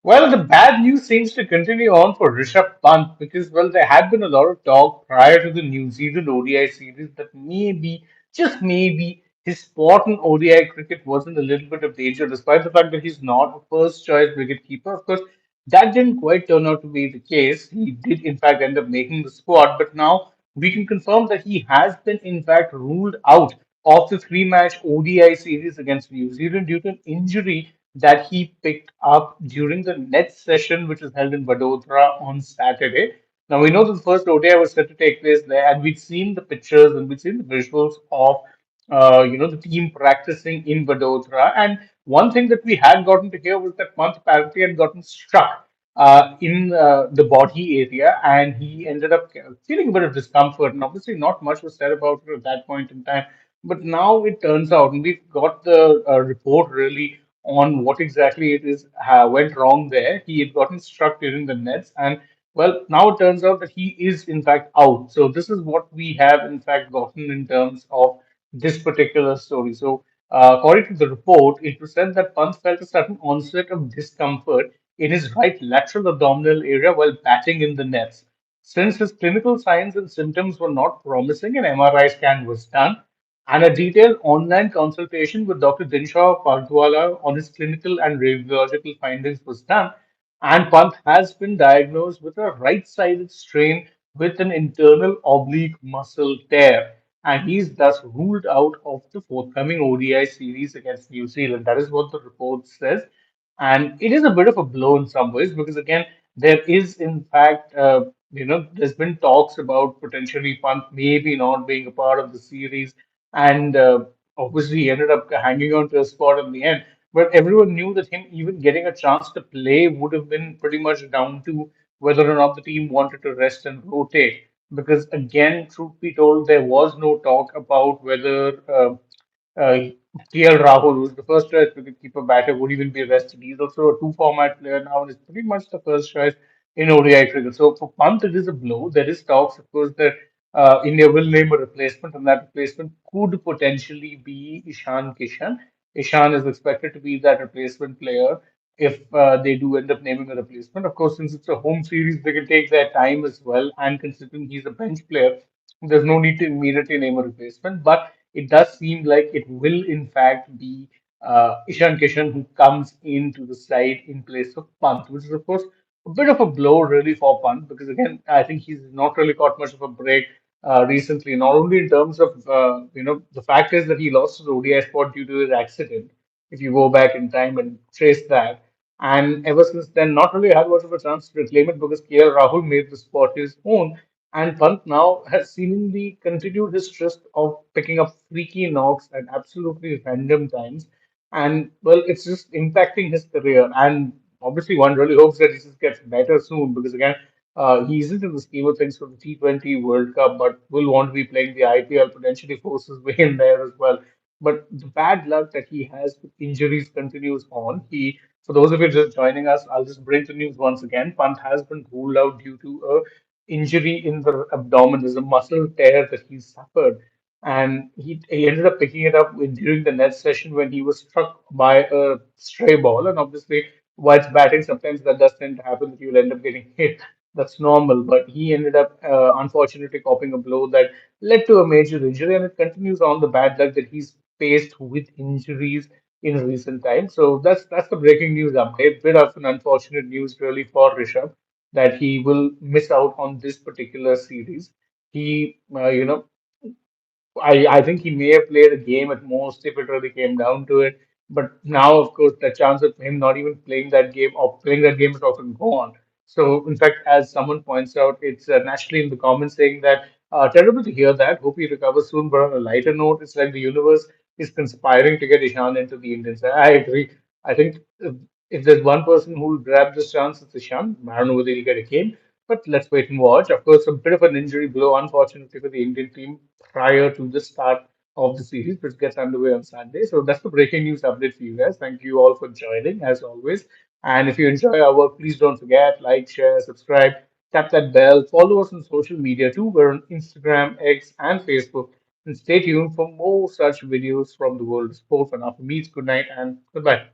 Well, the bad news seems to continue on for Rishabh Pant because, well, there had been a lot of talk prior to the New Zealand ODI series that maybe, just maybe, his spot in ODI cricket was in a little bit of danger, despite the fact that he's not a first choice wicketkeeper. Of course, that didn't quite turn out to be the case. He did, in fact, end up making the squad, but now we can confirm that he has been, in fact, ruled out of the three-match ODI series against New Zealand due to an injury that he picked up during the Nets session, which was held in Vadodara on Saturday. Now we know that the first ODI was set to take place there, and we'd seen the pictures and we'd seen the visuals of the team practicing in Vadodara. And one thing that we had gotten to hear was that Pant apparently had gotten struck in the body area, and he ended up feeling a bit of discomfort. And obviously, not much was said about it at that point in time. But now it turns out, and we've got the report really on what exactly it is went wrong there. He had gotten struck during the nets, and well, now it turns out that he is in fact out. So this is what we have in fact gotten in terms of this particular story. So according to the report, it was said that Pant felt a sudden onset of discomfort in his right lateral abdominal area while batting in the nets. Since his clinical signs and symptoms were not promising, an MRI scan was done and a detailed online consultation with Dr. Dinshaw Pardwala on his clinical and radiological findings was done. And Pant has been diagnosed with a right sided strain with an internal oblique muscle tear. And he's thus ruled out of the forthcoming ODI series against New Zealand. That is what the report says. And it is a bit of a blow in some ways because, again, there is, in fact, there's been talks about potentially Pant maybe not being a part of the series and obviously he ended up hanging on to a spot in the end. But everyone knew that him even getting a chance to play would have been pretty much down to whether or not the team wanted to rest and rotate. Because again, truth be told, there was no talk about whether uh, TL Rahul, who's the first choice wicketkeeper-batter, would even be rested. He's also a two-format player now and is pretty much the first choice in ODI cricket. So for Pant, it is a blow. There is talks, of course, that India will name a replacement, and that replacement could potentially be Ishan Kishan. Ishan is expected to be that replacement player if they do end up naming a replacement. Of course, since it's a home series, they can take their time as well. And considering he's a bench player, there's no need to immediately name a replacement. But it does seem like it will, in fact, be Ishan Kishan who comes into the side in place of Pant, which is, of course, a bit of a blow really for Pant because, again, I think he's not really got much of a break recently. Not only in terms of, the fact is that he lost his ODI spot due to his accident, if you go back in time and trace that. And ever since then, not really had much of a chance to reclaim it because KL Rahul made the spot his own. And Pant now has seemingly continued his tryst of picking up freaky knocks at absolutely random times. And well, it's just impacting his career. And obviously, one really hopes that he just gets better soon because, again, he isn't in the scheme of things for the T20 World Cup, but will want to be playing the IPL, potentially force his way in there as well. But the bad luck that he has with injuries continues on. For those of you just joining us, I'll just break the news once again. Pant has been ruled out due to a injury in the abdomen. There's a muscle tear that he suffered. And he ended up picking it up during the net session when he was struck by a stray ball. And obviously, while it's batting, sometimes that does tend to happen that you'll end up getting hit. That's normal. But he ended up, unfortunately, copping a blow that led to a major injury. And it continues on the bad luck that he's faced with injuries in recent times. So that's the breaking news update. Bit of an unfortunate news, really, for Rishabh that he will miss out on this particular series. He, I think he may have played a game at most if it really came down to it. But now, of course, the chance of him not even playing that game or playing that game is often gone. So, in fact, as someone points out, it's naturally in the comments saying that terrible to hear that. Hope he recovers soon. But on a lighter note, it's like the universe is conspiring to get Ishan into the Indians. I agree. I think if there's one person who will grab this chance, it's Ishan. I don't know whether he'll get a game, but let's wait and watch. Of course, a bit of an injury blow, unfortunately, for the Indian team prior to the start of the series, which gets underway on Sunday. So that's the breaking news update for you guys. Thank you all for joining, as always. And if you enjoy our work, please don't forget like, share, subscribe, tap that bell, follow us on social media too. We're on Instagram, X, and Facebook. And stay tuned for more such videos from the world of sport. For now, for me, it's good night and goodbye.